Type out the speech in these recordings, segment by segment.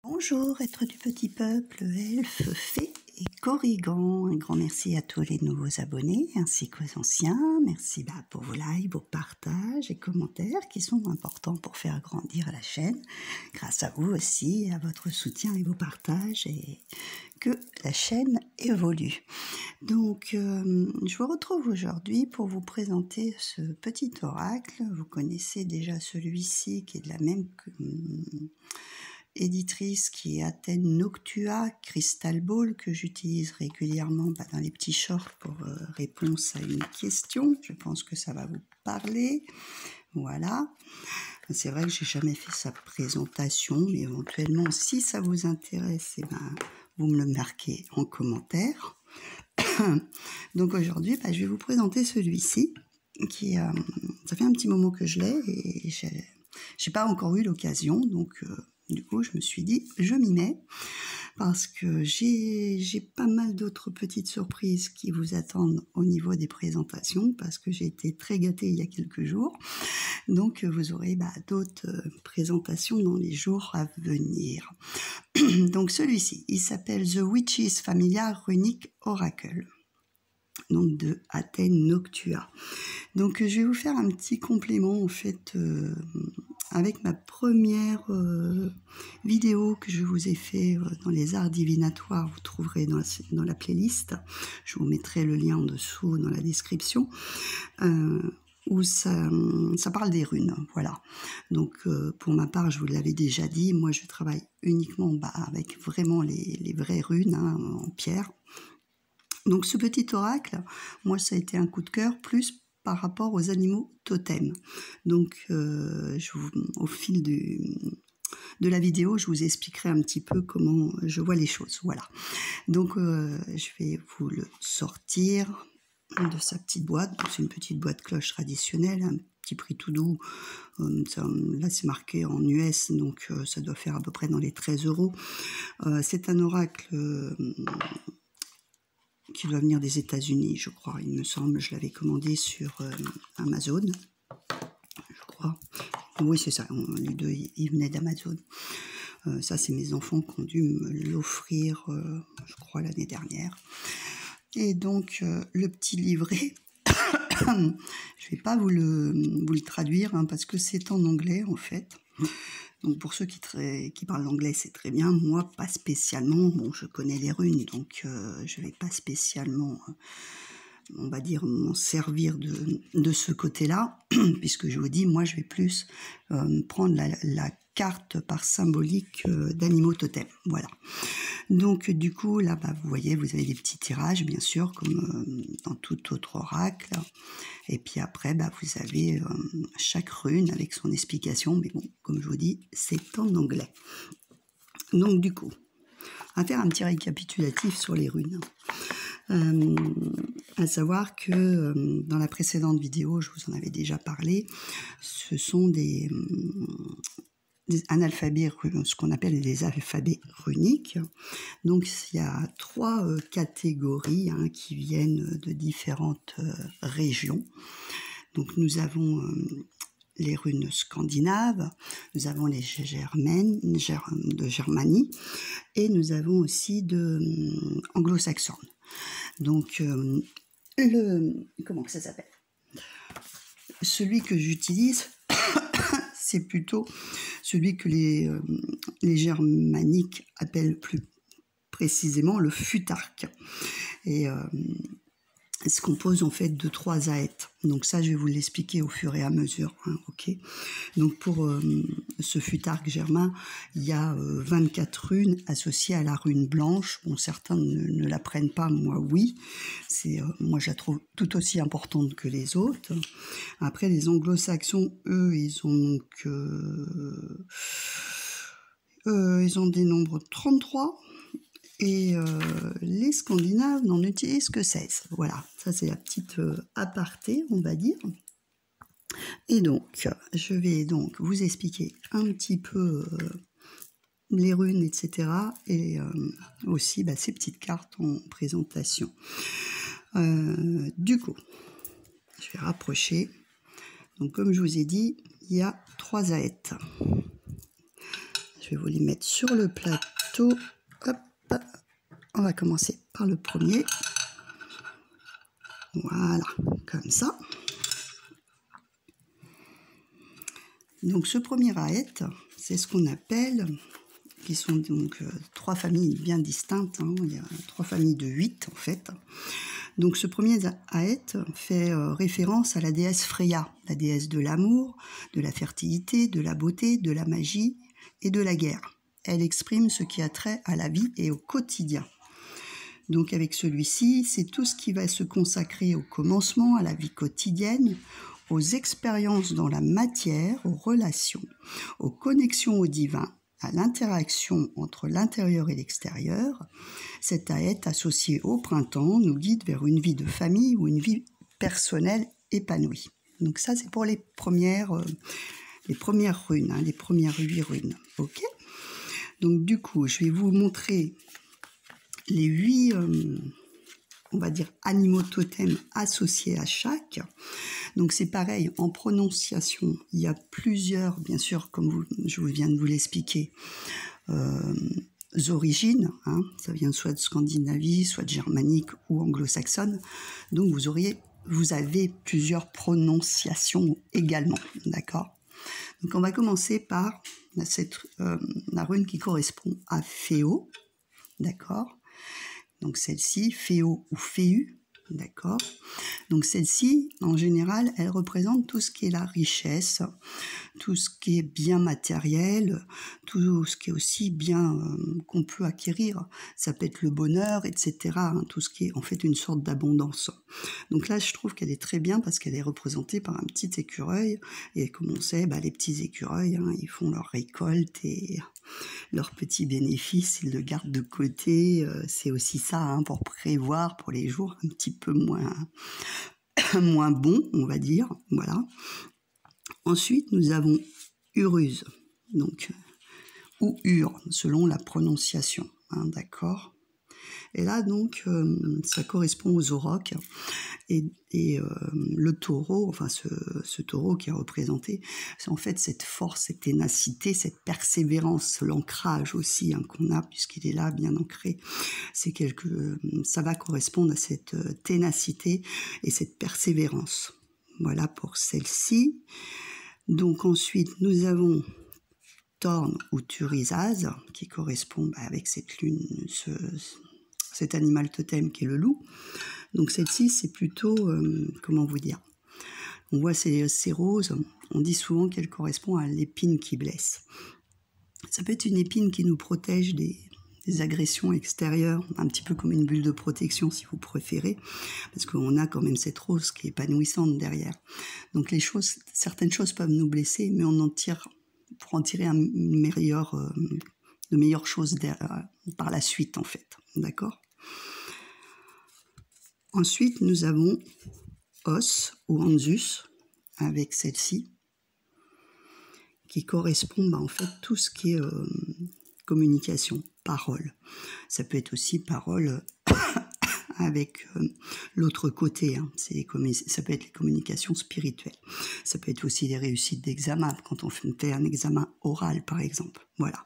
Bonjour, êtres du petit peuple, elfes, fées et corrigans. Un grand merci à tous les nouveaux abonnés ainsi qu'aux anciens. Merci pour vos likes, vos partages et commentaires qui sont importants pour faire grandir la chaîne. Grâce à vous aussi, à votre soutien et vos partages et que la chaîne évolue. Donc, je vous retrouve aujourd'hui pour vous présenter ce petit oracle. Vous connaissez déjà celui-ci qui est de la même éditrice qui est Athènes Noctua Crystal Ball, que j'utilise régulièrement dans les petits shorts pour réponse à une question. Je pense que ça va vous parler. Voilà. C'est vrai que j'ai jamais fait sa présentation, mais éventuellement, si ça vous intéresse, vous me le marquez en commentaire. Donc aujourd'hui, je vais vous présenter celui-ci, qui ça fait un petit moment que je l'ai et j'ai pas encore eu l'occasion, donc du coup je me suis dit je m'y mets parce que j'ai pas mal d'autres petites surprises qui vous attendent au niveau des présentations, parce que j'ai été très gâtée il y a quelques jours. Donc vous aurez d'autres présentations dans les jours à venir. Donc celui-ci, il s'appelle The Witch's Familiar Runic Oracle, donc de Athènes Noctua. Donc je vais vous faire un petit complément en fait avec ma première vidéo que je vous ai fait dans les arts divinatoires. Vous trouverez dans la playlist, je vous mettrai le lien en dessous dans la description, où ça parle des runes. Voilà. Donc pour ma part, je vous l'avais déjà dit, moi je travaille uniquement avec vraiment les vraies runes en pierre. Donc ce petit oracle, moi ça a été un coup de cœur, plus par rapport aux animaux totems. Donc au fil de la vidéo, je vous expliquerai un petit peu comment je vois les choses. Voilà. Donc je vais vous le sortir de sa petite boîte. C'est une petite boîte cloche traditionnelle, un petit prix tout doux. Là c'est marqué en US, donc ça doit faire à peu près dans les 13 €. C'est un oracle qui doit venir des États-Unis, je crois, il me semble. Je l'avais commandé sur Amazon, je crois. Oui, c'est ça, les deux, ils venaient d'Amazon. Ça, c'est mes enfants qui ont dû me l'offrir, je crois, l'année dernière. Et donc, le petit livret, je ne vais pas vous le traduire, parce que c'est en anglais, en fait. Donc pour ceux qui parlent l'anglais, c'est très bien. Moi, pas spécialement. Bon, je connais les runes, donc je ne vais pas spécialement, on va dire, m'en servir de ce côté-là, puisque je vous dis, moi, je vais plus prendre la carte par symbolique d'animaux totems. Voilà. Donc du coup, là, vous voyez, vous avez des petits tirages, bien sûr, comme dans tout autre oracle. Et puis après, vous avez chaque rune avec son explication. Mais bon, comme je vous dis, c'est en anglais. Donc du coup, on va faire un petit récapitulatif sur les runes. À savoir que dans la précédente vidéo, je vous en avais déjà parlé, ce sont un alphabet, ce qu'on appelle des alphabets runiques. Donc il y a 3 catégories qui viennent de différentes régions. Donc nous avons les runes scandinaves, nous avons les germaines de Germanie, et nous avons aussi de anglo-saxonnes. Donc comment ça s'appelle? Celui que j'utilise, c'est plutôt celui que les germaniques appellent plus précisément le futark. Et se compose en fait de 3 aètes. Donc ça, je vais vous l'expliquer au fur et à mesure. Ok. Donc pour ce futark germain, il y a 24 runes associées à la rune blanche. Bon, certains ne la prennent pas, moi oui. Moi, je la trouve tout aussi importante que les autres. Après, les anglo-saxons, eux, ils ont des nombres 33. Et les Scandinaves n'en utilisent que 16. Voilà, ça c'est la petite aparté, on va dire. Et donc, je vais donc vous expliquer un petit peu les runes, etc. Et aussi ces petites cartes en présentation. Du coup, je vais rapprocher. Donc comme je vous ai dit, il y a 3 aètes. Je vais vous les mettre sur le plateau. Hop. On va commencer par le premier. Voilà, comme ça. Donc ce premier aète, c'est ce qu'on appelle, qui sont donc 3 familles bien distinctes, hein. Il y a 3 familles de 8 en fait. Donc ce premier aète fait référence à la déesse Freya, la déesse de l'amour, de la fertilité, de la beauté, de la magie et de la guerre. Elle exprime ce qui a trait à la vie et au quotidien. Donc avec celui-ci, c'est tout ce qui va se consacrer au commencement, à la vie quotidienne, aux expériences dans la matière, aux relations, aux connexions au divin, à l'interaction entre l'intérieur et l'extérieur. Cet aète associé au printemps nous guide vers une vie de famille ou une vie personnelle épanouie. Donc ça, c'est pour les premières runes, hein, les premières 8 runes. Ok ? Donc du coup, je vais vous montrer les 8, on va dire, animaux totems associés à chaque. Donc c'est pareil, en prononciation, il y a plusieurs, bien sûr, comme je viens de vous l'expliquer, origines, hein, ça vient soit de Scandinavie, soit de germanique ou anglo-saxonne. Donc vous avez plusieurs prononciations également, d'accord ? Donc on va commencer par la rune qui correspond à Féo, d'accord ? Donc celle-ci, Féo ou Féu, d'accord ? Donc celle-ci, en général, elle représente tout ce qui est la richesse, tout ce qui est bien matériel, tout ce qui est aussi bien qu'on peut acquérir. Ça peut être le bonheur, etc. Hein, tout ce qui est en fait une sorte d'abondance. Donc là, je trouve qu'elle est très bien parce qu'elle est représentée par un petit écureuil. Et comme on sait, les petits écureuils, hein, ils font leur récolte et leurs petits bénéfices, ils le gardent de côté. C'est aussi ça, hein, pour prévoir pour les jours un petit peu moins bons, on va dire. Voilà. Ensuite, nous avons Uruz, donc, ou Ur, selon la prononciation, hein, d'accord ? Et là, donc, ça correspond aux aurochs. Et le taureau, enfin ce taureau qui est représenté, c'est en fait cette force, cette ténacité, cette persévérance, l'ancrage aussi, hein, qu'on a, puisqu'il est là, bien ancré. Ça va correspondre à cette ténacité et cette persévérance. Voilà pour celle-ci. Donc ensuite, nous avons Thorn ou Thurisaz, qui correspond avec cette lune, cet animal totem qui est le loup. Donc celle-ci, c'est plutôt, comment vous dire, on voit ces roses, on dit souvent qu'elle correspond à l'épine qui blesse. Ça peut être une épine qui nous protège des agressions extérieures, un petit peu comme une bulle de protection si vous préférez, parce qu'on a quand même cette rose qui est épanouissante derrière. Donc certaines choses peuvent nous blesser, mais on en tire, pour en tirer de meilleures choses par la suite en fait, d'accord ? Ensuite, nous avons Os ou Anzus, avec celle-ci, qui correspond en fait tout ce qui est communication, parole. Ça peut être aussi parole avec l'autre côté, hein. Ça peut être les communications spirituelles. Ça peut être aussi les réussites d'examen, quand on fait un examen oral par exemple. Voilà.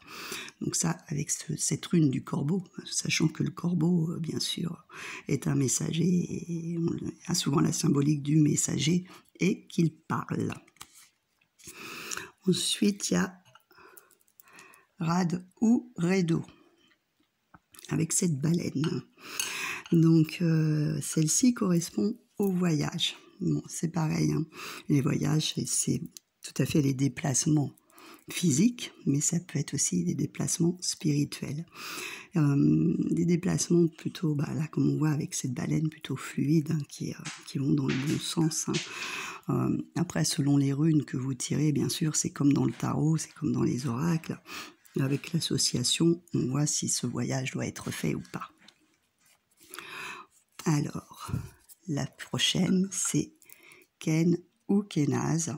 Donc ça, avec cette rune du corbeau, sachant que le corbeau, bien sûr, est un messager, et on a souvent la symbolique du messager, et qu'il parle. Ensuite, il y a Rad ou Redo, avec cette baleine. Donc, celle-ci correspond au voyage. Bon, c'est pareil, hein. Les voyages, c'est tout à fait les déplacements physiques, mais ça peut être aussi des déplacements spirituels. Des déplacements plutôt, là, comme on voit avec cette baleine, plutôt fluides, hein, qui vont dans le bon sens, hein. Après, selon les runes que vous tirez, bien sûr, c'est comme dans le tarot, c'est comme dans les oracles. Avec l'association, on voit si ce voyage doit être fait ou pas. Alors, la prochaine, c'est Ken ou Kenaz,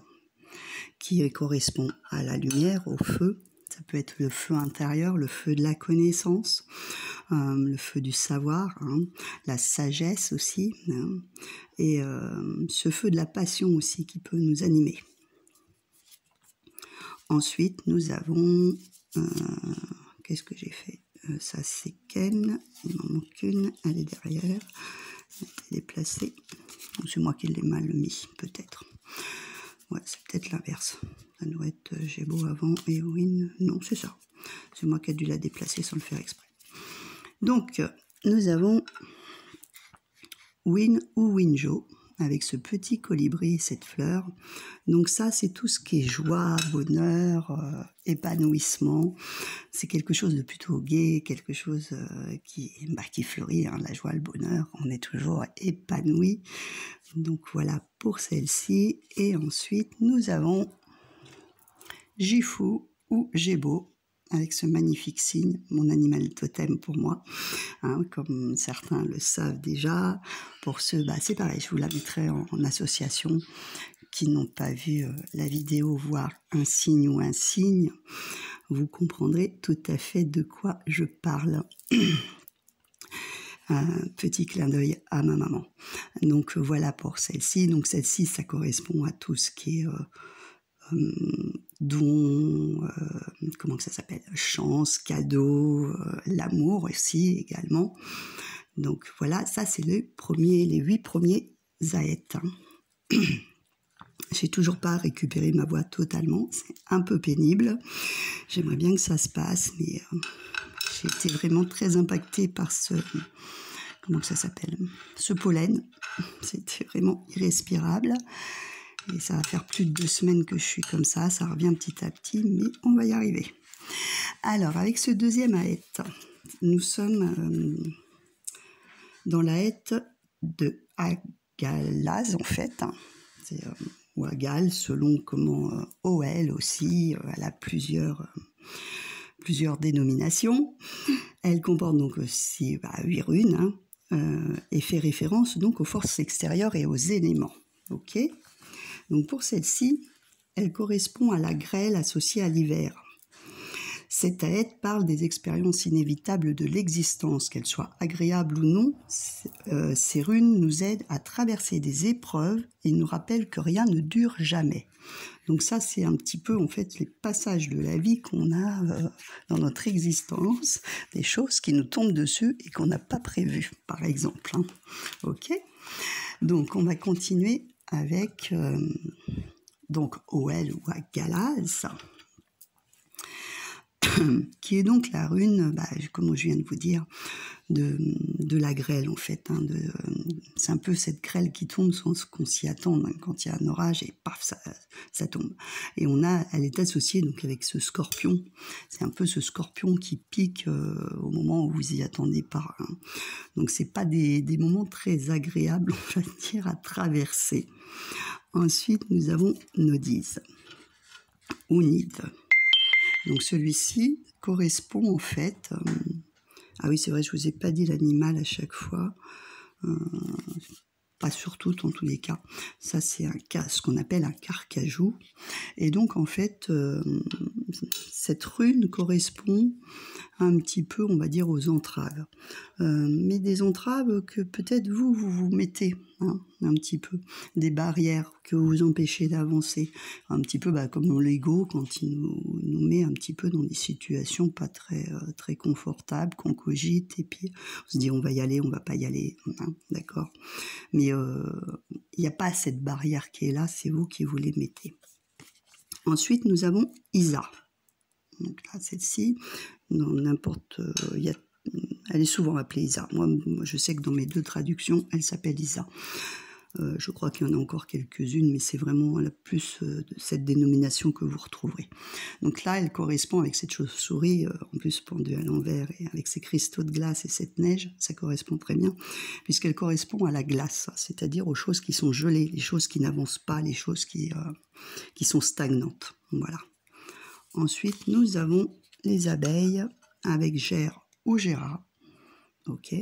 qui correspond à la lumière, au feu. Ça peut être le feu intérieur, le feu de la connaissance, le feu du savoir, hein, la sagesse aussi, hein, et ce feu de la passion aussi qui peut nous animer. Ensuite, nous avons Qu'est-ce que j'ai fait? Ça c'est Ken, il m'en manque une, elle est derrière, elle est déplacée. C'est moi qui l'ai mal mis, peut-être. Ouais, c'est peut-être l'inverse. Ça doit être Gébo avant et Win. Non, c'est ça. C'est moi qui ai dû la déplacer sans le faire exprès. Donc, nous avons Win ou Winjo, avec ce petit colibri et cette fleur. Donc ça, c'est tout ce qui est joie, bonheur, épanouissement. C'est quelque chose de plutôt gai, quelque chose qui fleurit, hein, la joie, le bonheur. On est toujours épanoui. Donc voilà pour celle-ci. Et ensuite, nous avons Gifu ou Gébo, avec ce magnifique signe, mon animal totem pour moi, hein, comme certains le savent déjà. Pour ceux, c'est pareil, je vous la mettrai en association, qui n'ont pas vu la vidéo, voir un signe ou un signe, vous comprendrez tout à fait de quoi je parle. Un petit clin d'œil à ma maman. Donc voilà pour celle-ci. Donc celle-ci, ça correspond à tout ce qui est don, comment que ça s'appelle, chance, cadeau, l'amour aussi également. Donc voilà, ça c'est les 8 premiers zaïtes. Hein. J'ai toujours pas récupéré ma voix totalement, c'est un peu pénible. J'aimerais bien que ça se passe, mais j'ai été vraiment très impactée par comment que ça s'appelle, ce pollen. C'était vraiment irrespirable. Et ça va faire plus de 2 semaines que je suis comme ça revient petit à petit, mais on va y arriver. Alors, avec ce deuxième haït, nous sommes dans la haït de Agalaz, en fait. Ou Agal, selon comment OL aussi, elle a plusieurs dénominations. Elle comporte donc aussi 8 runes, hein, et fait référence donc aux forces extérieures et aux éléments. Ok ? Donc pour celle-ci, elle correspond à la grêle associée à l'hiver. Cette haït parle des expériences inévitables de l'existence, qu'elles soient agréables ou non. Ces runes nous aident à traverser des épreuves et nous rappellent que rien ne dure jamais. Donc ça, c'est un petit peu en fait les passages de la vie qu'on a dans notre existence, des choses qui nous tombent dessus et qu'on n'a pas prévues, par exemple. Hein. Ok ? Donc on va continuer avec donc OL ou Agalaz, qui est donc la rune, comme je viens de vous dire, de la grêle en fait. Hein, c'est un peu cette grêle qui tombe sans qu'on s'y attende, hein, quand il y a un orage et paf, ça tombe. Et elle est associée donc avec ce scorpion. C'est un peu ce scorpion qui pique au moment où vous y attendez pas. Hein. Donc c'est pas des moments très agréables, on va dire, à traverser. Ensuite, nous avons Nodis, ou Nid. Donc celui-ci correspond en fait... ah oui, c'est vrai, je vous ai pas dit l'animal à chaque fois. Pas sur toutes, en tous les cas. Ça, c'est ce qu'on appelle un carcajou. Et donc, en fait, cette rune correspond un petit peu, on va dire, aux entraves. Mais des entraves que peut-être vous mettez, hein, un petit peu. Des barrières que vous empêchez d'avancer. Un petit peu comme dans l'ego, quand il nous met un petit peu dans des situations pas très confortables, qu'on cogite, et puis on se dit on va y aller, on va pas y aller, hein, d'accord. Mais il n'y a pas cette barrière qui est là, c'est vous qui vous les mettez. Ensuite, nous avons Isa. Donc là, celle-ci, elle est souvent appelée Isa. Moi, je sais que dans mes 2 traductions, elle s'appelle Isa. Je crois qu'il y en a encore quelques-unes, mais c'est vraiment la plus cette dénomination que vous retrouverez. Donc là, elle correspond avec cette chauve-souris, en plus pendue à l'envers, et avec ces cristaux de glace et cette neige, ça correspond très bien, puisqu'elle correspond à la glace, c'est-à-dire aux choses qui sont gelées, les choses qui n'avancent pas, les choses qui sont stagnantes. Voilà. Ensuite, nous avons les abeilles avec Gère ou Gérard. Ok.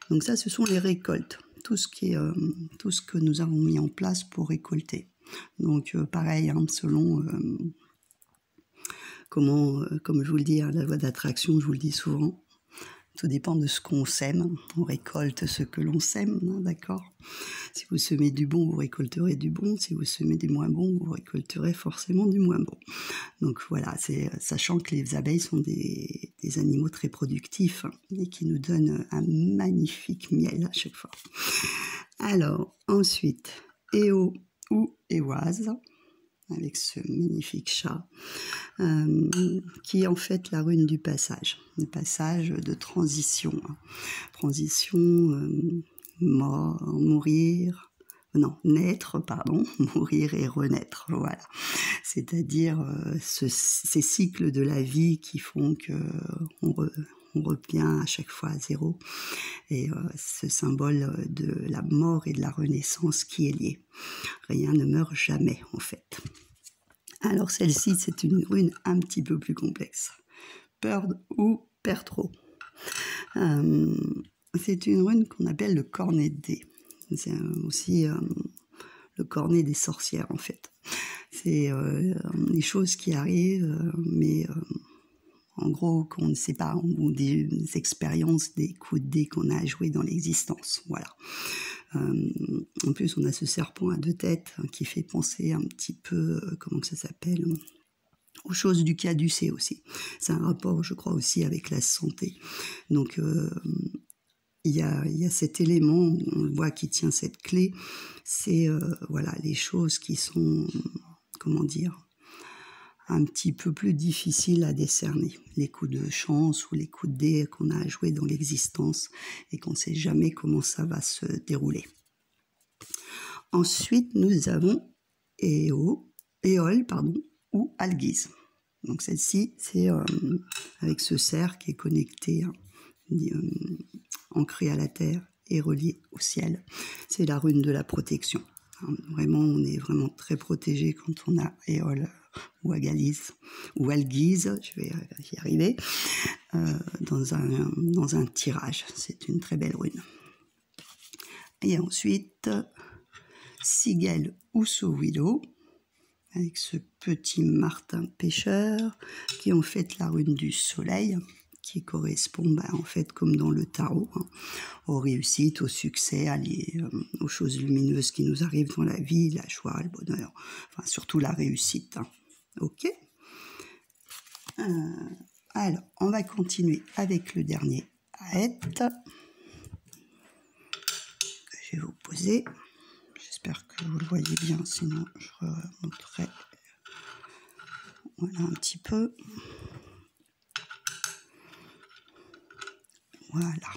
Donc ça, ce sont les récoltes. Tout ce que nous avons mis en place pour récolter. Donc pareil, hein, selon comme je vous le dis, hein, la loi d'attraction, je vous le dis souvent, Tout dépend de ce qu'on sème. On récolte ce que l'on sème, hein, d'accord? Si vous semez du bon, vous récolterez du bon. Si vous semez du moins bon, vous récolterez forcément du moins bon. Donc voilà, sachant que les abeilles sont des animaux très productifs, hein, et qui nous donnent un magnifique miel à chaque fois. Alors, ensuite, Éo ou Éoise, avec ce magnifique chat, qui est en fait la rune du passage, le passage de transition. Transition, mourir et renaître, voilà. C'est-à-dire ces cycles de la vie qui font qu'on revient à chaque fois à zéro, et ce symbole de la mort et de la renaissance qui est lié. Rien ne meurt jamais, en fait. Alors celle-ci, c'est une rune un petit peu plus complexe. Perd ou perd trop. C'est une rune qu'on appelle le cornet de dés. C'est aussi le cornet des sorcières, en fait. C'est les choses qui arrivent, mais en gros qu'on ne sait pas, ou des expériences, des coups de dés qu'on a à jouer dans l'existence. Voilà. En plus, on a ce serpent à 2 têtes qui fait penser un petit peu, comment que ça s'appelle, aux choses du caducée aussi. C'est un rapport, je crois, aussi avec la santé. Donc, il y a cet élément, on le voit, qui tient cette clé. C'est voilà, les choses qui sont, comment dire, un petit peu plus difficiles à décerner. Les coups de chance ou les coups de dés qu'on a à jouer dans l'existence et qu'on ne sait jamais comment ça va se dérouler. Ensuite, nous avons Éole, ou Algise. Donc celle-ci, c'est avec ce cerf qui est connecté, ancré à la terre et relié au ciel. C'est la rune de la protection. Vraiment, on est vraiment très protégé quand on a Éole ou Algise, je vais y arriver, dans un tirage. C'est une très belle rune. Et ensuite, Sigel ou Sowilo, avec ce petit martin pêcheur, qui est en fait la rune du soleil, qui correspond, en fait, comme dans le tarot, aux réussites, au succès, aux choses lumineuses qui nous arrivent dans la vie, la joie, le bonheur, enfin surtout la réussite. Ok. Alors, on va continuer avec le dernier Aet, que je vais vous poser. J'espère que vous le voyez bien, sinon je remontrerai. Voilà un petit peu. Voilà.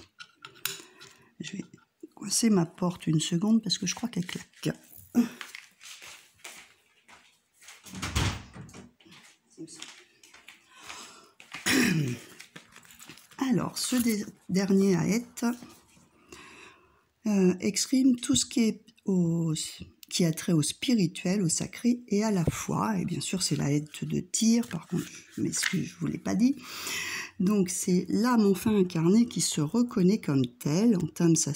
Je vais coincer ma porte une seconde parce que je crois qu'elle claque. Alors, ce dernier Aet exprime tout ce qui a trait au spirituel, au sacré et à la foi. Et bien sûr, c'est la Aet de Tyr, par contre, je m'excuse, je ne vous l'ai pas dit. Donc, c'est l'âme enfin incarnée qui se reconnaît comme telle, entame sa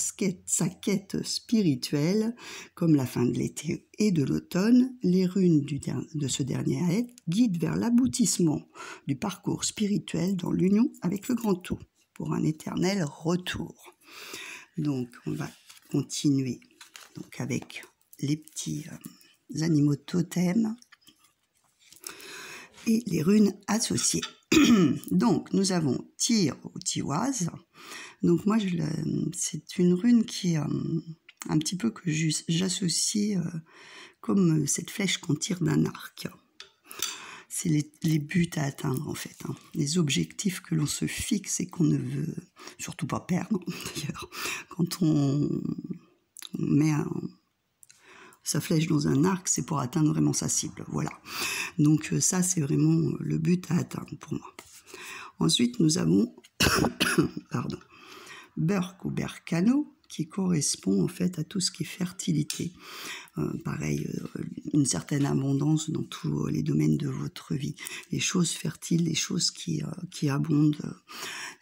quête spirituelle, comme la fin de l'été et de l'automne. Les runes de ce dernier Aet guident vers l'aboutissement du parcours spirituel dans l'union avec le grand tout, pour un éternel retour. Donc, on va continuer avec les petits animaux totems et les runes associées. Donc, nous avons Tyr ou Tiwaz. Donc, moi, c'est une rune qui est un petit peu que j'associe comme cette flèche qu'on tire d'un arc. C'est les buts à atteindre, en fait. Les objectifs que l'on se fixe et qu'on ne veut surtout pas perdre, d'ailleurs. Quand on met sa flèche dans un arc, c'est pour atteindre vraiment sa cible. Voilà. Donc ça, c'est vraiment le but à atteindre pour moi. Ensuite, nous avons Burk ou Berkano, qui correspond en fait à tout ce qui est fertilité. Pareil, une certaine abondance dans tous les domaines de votre vie. Les choses fertiles, les choses qui abondent.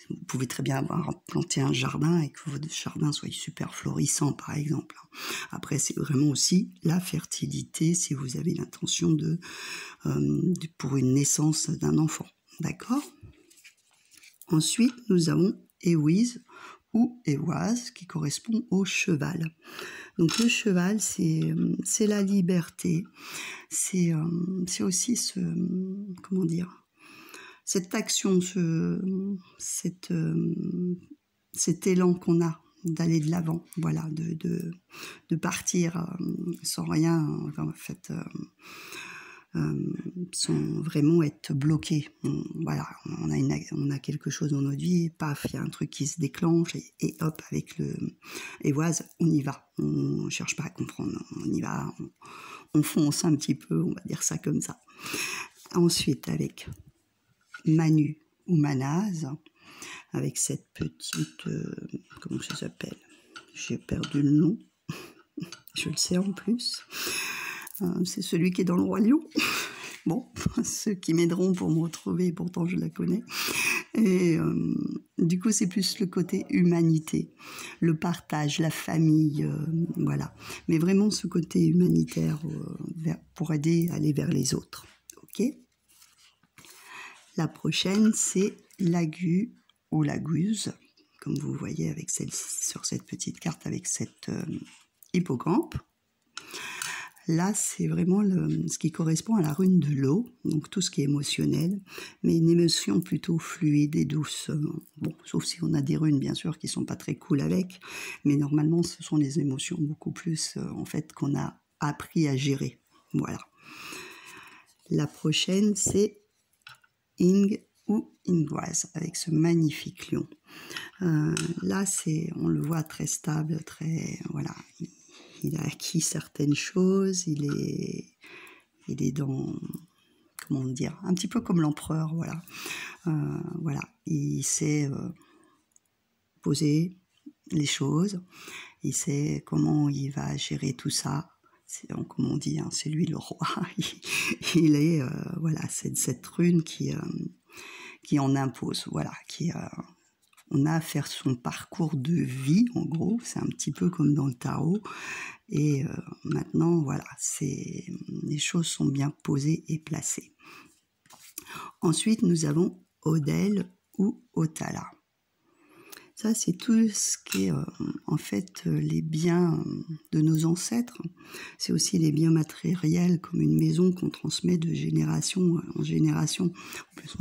Vous pouvez très bien planter un jardin et que votre jardin soit super florissant, par exemple. Après, c'est vraiment aussi la fertilité si vous avez l'intention pour une naissance d'un enfant. D'accord ? Ensuite, nous avons Éwiz ou Éoise, qui correspond au cheval. Donc le cheval, c'est la liberté, c'est aussi comment dire, cette action, cet élan qu'on a d'aller de l'avant, voilà, de partir sans rien, en fait, sans vraiment être bloqué. Voilà, on a quelque chose dans notre vie, paf, il y a un truc qui se déclenche et hop, avec le Éoise, on y va. On ne cherche pas à comprendre, on y va, on fonce un petit peu, on va dire ça comme ça. Ensuite, avec Manu ou Manase, avec cette petite... comment ça s'appelle? J'ai perdu le nom. Je le sais en plus. C'est celui qui est dans le Roi Lion. Bon, ceux qui m'aideront pour me retrouver, pourtant je la connais. Et du coup, c'est plus le côté humanité, le partage, la famille, voilà. Mais vraiment ce côté humanitaire pour aider à aller vers les autres. Ok ? La prochaine, c'est l'Agu ou la Guse, comme vous voyez avec sur cette petite carte avec cette hippocampe. Là, c'est vraiment ce qui correspond à la rune de l'eau, donc tout ce qui est émotionnel, mais une émotion plutôt fluide et douce. Bon, sauf si on a des runes, bien sûr, qui sont pas très cool avec, mais normalement, ce sont des émotions beaucoup plus, en fait, qu'on a appris à gérer. Voilà. La prochaine, c'est Ing ou Ingwaz, avec ce magnifique lion. Là, on le voit très stable, très... Voilà. Il a acquis certaines choses, il est dans, comment dire, un petit peu comme l'empereur, voilà. Voilà, il sait poser les choses, il sait comment il va gérer tout ça. Comme on dit, hein, c'est lui le roi. Il est, voilà, c'est cette rune qui en impose, voilà, on a à faire son parcours de vie, en gros, c'est un petit peu comme dans le tarot. Et maintenant, voilà, les choses sont bien posées et placées. Ensuite, nous avons Odel ou Otala. Ça, c'est tout ce qui est, en fait, les biens de nos ancêtres. C'est aussi les biens matériels, comme une maison qu'on transmet de génération en génération. En plus,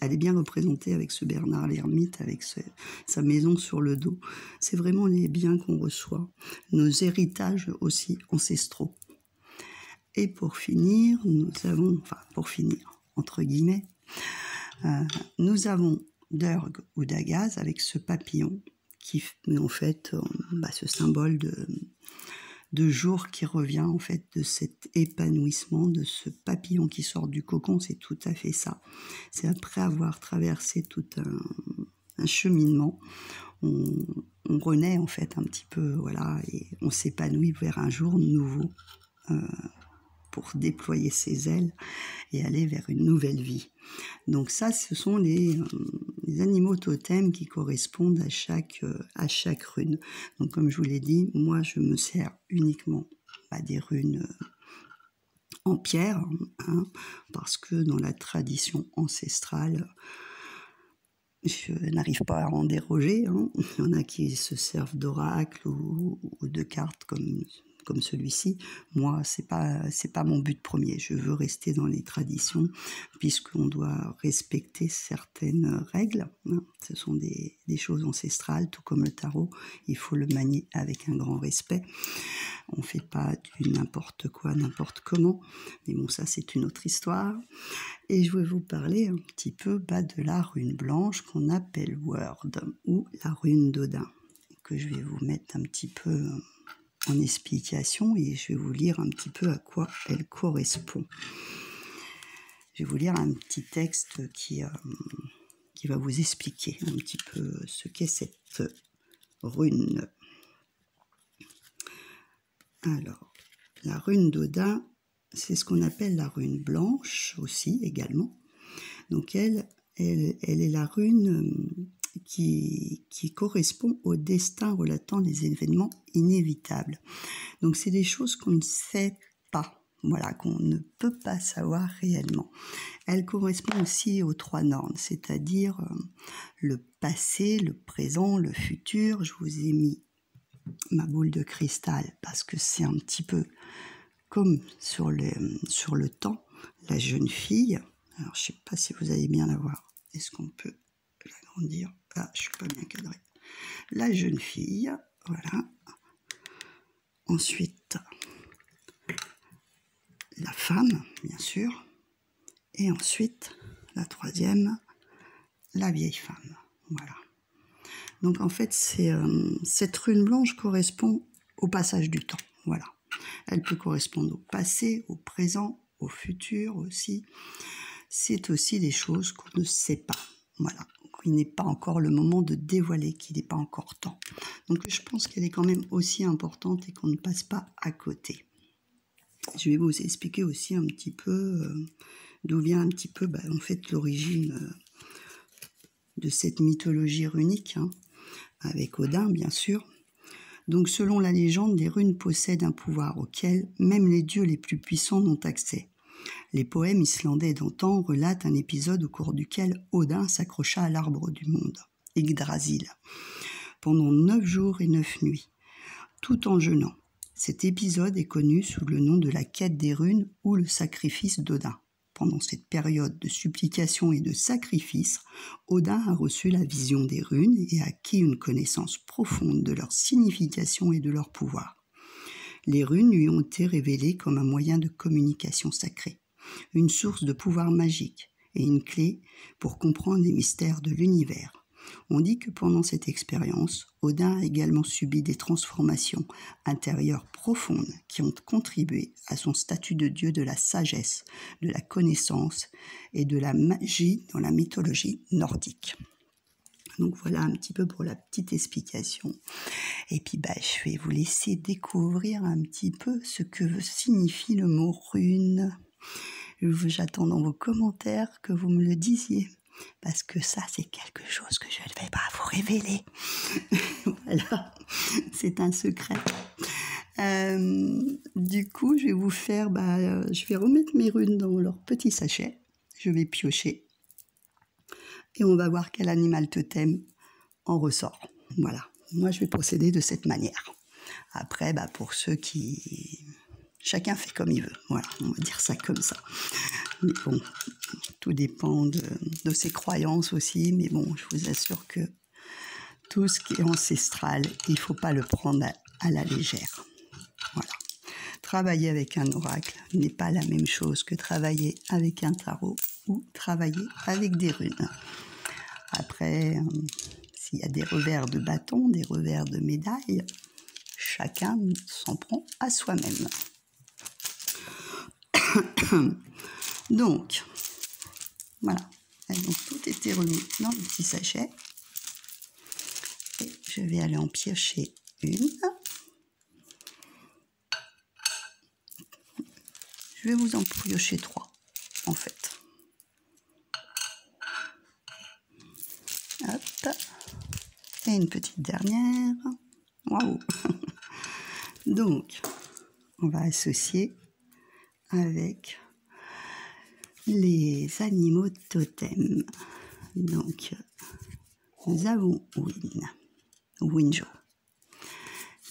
elle est bien représentée avec ce Bernard l'Ermite, avec sa maison sur le dos. C'est vraiment les biens qu'on reçoit. Nos héritages aussi ancestraux. Et pour finir, entre guillemets, nous avons Durg ou Dagaz avec ce papillon qui met en fait ce symbole de jour qui revient en fait de cet épanouissement, de ce papillon qui sort du cocon, c'est tout à fait ça. C'est après avoir traversé tout un cheminement, on renaît en fait un petit peu, voilà, et on s'épanouit vers un jour nouveau pour déployer ses ailes et aller vers une nouvelle vie. Donc ça, ce sont les animaux totems qui correspondent à chaque rune. Donc comme je vous l'ai dit, moi je me sers uniquement des runes en pierre, hein, parce que dans la tradition ancestrale, je n'arrive pas à en déroger. Hein. Il y en a qui se servent d'oracles ou de cartes comme celui-ci. Moi, c'est pas mon but premier. Je veux rester dans les traditions puisqu'on doit respecter certaines règles. Hein. Ce sont des choses ancestrales, tout comme le tarot. Il faut le manier avec un grand respect. On ne fait pas du n'importe quoi, n'importe comment. Mais bon, ça, c'est une autre histoire. Et je vais vous parler un petit peu de la rune blanche qu'on appelle Word ou la rune d'Odin, que je vais vous mettre un petit peu en explication et je vais vous lire un petit peu à quoi elle correspond. Je vais vous lire un petit texte qui va vous expliquer un petit peu ce qu'est cette rune. Alors, la rune d'Odin, c'est ce qu'on appelle la rune blanche aussi également. Donc elle est la rune qui correspond au destin relatant des événements inévitables. Donc c'est des choses qu'on ne sait pas. voilà, qu'on ne peut pas savoir réellement. Elle correspond aussi aux 3 normes, c'est-à-dire le passé, le présent, le futur. Je vous ai mis ma boule de cristal parce que c'est un petit peu comme sur le temps, la jeune fille. Alors, je ne sais pas si vous allez bien la voir. Est-ce qu'on peut l'agrandir? Ah, je ne suis pas bien cadrée. La jeune fille, voilà. Ensuite, la femme, bien sûr. Et ensuite, la troisième, la vieille femme. Voilà. Donc, en fait, cette rune blanche correspond au passage du temps. Voilà. Elle peut correspondre au passé, au présent, au futur aussi. C'est aussi des choses qu'on ne sait pas. Voilà. Il n'est pas encore le moment de dévoiler, qu'il n'est pas encore temps. Donc je pense qu'elle est quand même aussi importante et qu'on ne passe pas à côté. Je vais vous expliquer aussi un petit peu d'où vient un petit peu en fait l'origine de cette mythologie runique, hein, avec Odin bien sûr. Donc selon la légende, les runes possèdent un pouvoir auquel même les dieux les plus puissants n'ont accès. Les poèmes islandais d'antan relatent un épisode au cours duquel Odin s'accrocha à l'arbre du monde, Yggdrasil, pendant 9 jours et 9 nuits, tout en jeûnant. Cet épisode est connu sous le nom de la quête des runes ou le sacrifice d'Odin. Pendant cette période de supplication et de sacrifice, Odin a reçu la vision des runes et a acquis une connaissance profonde de leur signification et de leur pouvoir. Les runes lui ont été révélées comme un moyen de communication sacrée, une source de pouvoir magique et une clé pour comprendre les mystères de l'univers. On dit que pendant cette expérience, Odin a également subi des transformations intérieures profondes qui ont contribué à son statut de dieu de la sagesse, de la connaissance et de la magie dans la mythologie nordique. Donc voilà un petit peu pour la petite explication. Et puis je vais vous laisser découvrir un petit peu ce que signifie le mot rune. J'attends dans vos commentaires que vous me le disiez. Parce que ça, c'est quelque chose que je ne vais pas vous révéler. Voilà, c'est un secret. Du coup, je vais vous faire... je vais remettre mes runes dans leur petit sachet. Je vais piocher. Et on va voir quel animal totem en ressort. Voilà, moi je vais procéder de cette manière. Après, pour ceux qui... Chacun fait comme il veut. Voilà, on va dire ça comme ça. Mais bon, tout dépend de ses croyances aussi. Mais bon, je vous assure que tout ce qui est ancestral, il ne faut pas le prendre à la légère. Voilà. Travailler avec un oracle n'est pas la même chose que travailler avec un tarot ou travailler avec des runes. Après, s'il y a des revers de bâton, des revers de médaille, chacun s'en prend à soi-même. Donc, voilà. Donc, tout était remis dans le petit sachet. Et je vais aller en piocher une. Je vais vous en piocher 3, en fait. Hop. Et une petite dernière. Waouh. Donc, on va associer avec les animaux totems. Donc, nous avons Winjo.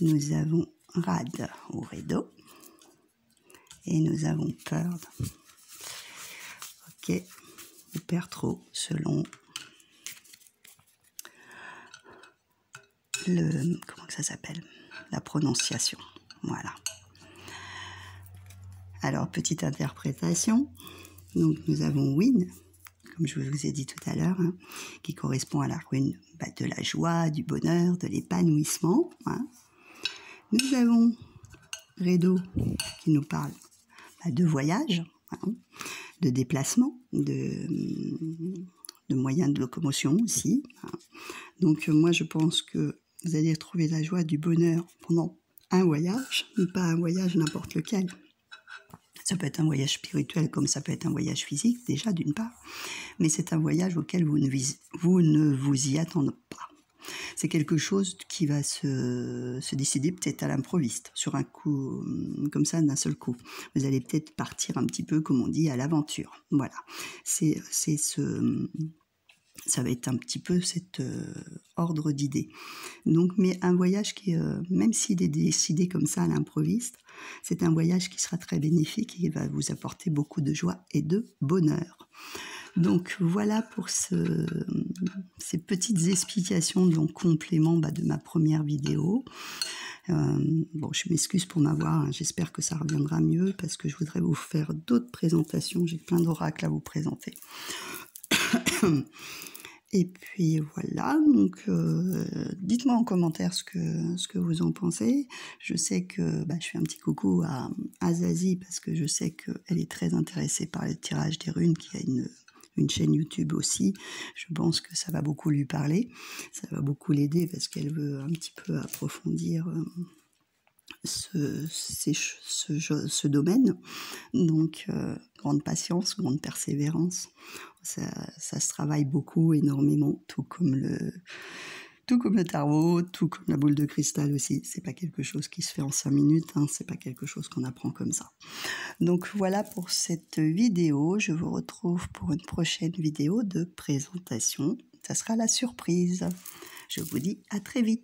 Nous avons Rad ou Redo. Et nous avons Pearl. Ok, ou Pertro, selon comment ça s'appelle, la prononciation. Voilà. Alors, petite interprétation. Donc, nous avons Win, comme je vous ai dit tout à l'heure, hein, qui correspond à la rune de la joie, du bonheur, de l'épanouissement. Hein. Nous avons Redo, qui nous parle de voyage, hein, de déplacement, de moyens de locomotion aussi. Hein. Donc, moi, je pense que vous allez trouver la joie, du bonheur pendant un voyage, mais pas un voyage n'importe lequel. Ça peut être un voyage spirituel comme ça peut être un voyage physique, déjà d'une part, mais c'est un voyage auquel vous ne vous y attendez pas. c'est quelque chose qui va se décider peut-être à l'improviste, sur un coup, comme ça, d'un seul coup. Vous allez peut-être partir un petit peu, comme on dit, à l'aventure. Voilà. Ça va être un petit peu cet ordre d'idées. Donc, mais un voyage qui, même s'il est décidé comme ça à l'improviste, c'est un voyage qui sera très bénéfique et qui va vous apporter beaucoup de joie et de bonheur. Donc voilà pour ces petites explications en complément de ma première vidéo. Bon, je m'excuse pour ma voix, hein, j'espère que ça reviendra mieux parce que je voudrais vous faire d'autres présentations, j'ai plein d'oracles à vous présenter. Et puis voilà, donc dites-moi en commentaire ce que vous en pensez. Je sais que je fais un petit coucou à Zazie parce que je sais qu'elle est très intéressée par le tirage des runes, qui a une chaîne YouTube aussi. Je pense que ça va beaucoup lui parler, ça va beaucoup l'aider parce qu'elle veut un petit peu approfondir ce domaine. Donc, grande patience, grande persévérance. Ça se travaille beaucoup, énormément, tout comme le tarot, tout comme la boule de cristal aussi. C'est pas quelque chose qui se fait en 5 minutes, hein, c'est pas quelque chose qu'on apprend comme ça. Donc voilà pour cette vidéo. Je vous retrouve pour une prochaine vidéo de présentation. Ça sera la surprise. Je vous dis à très vite.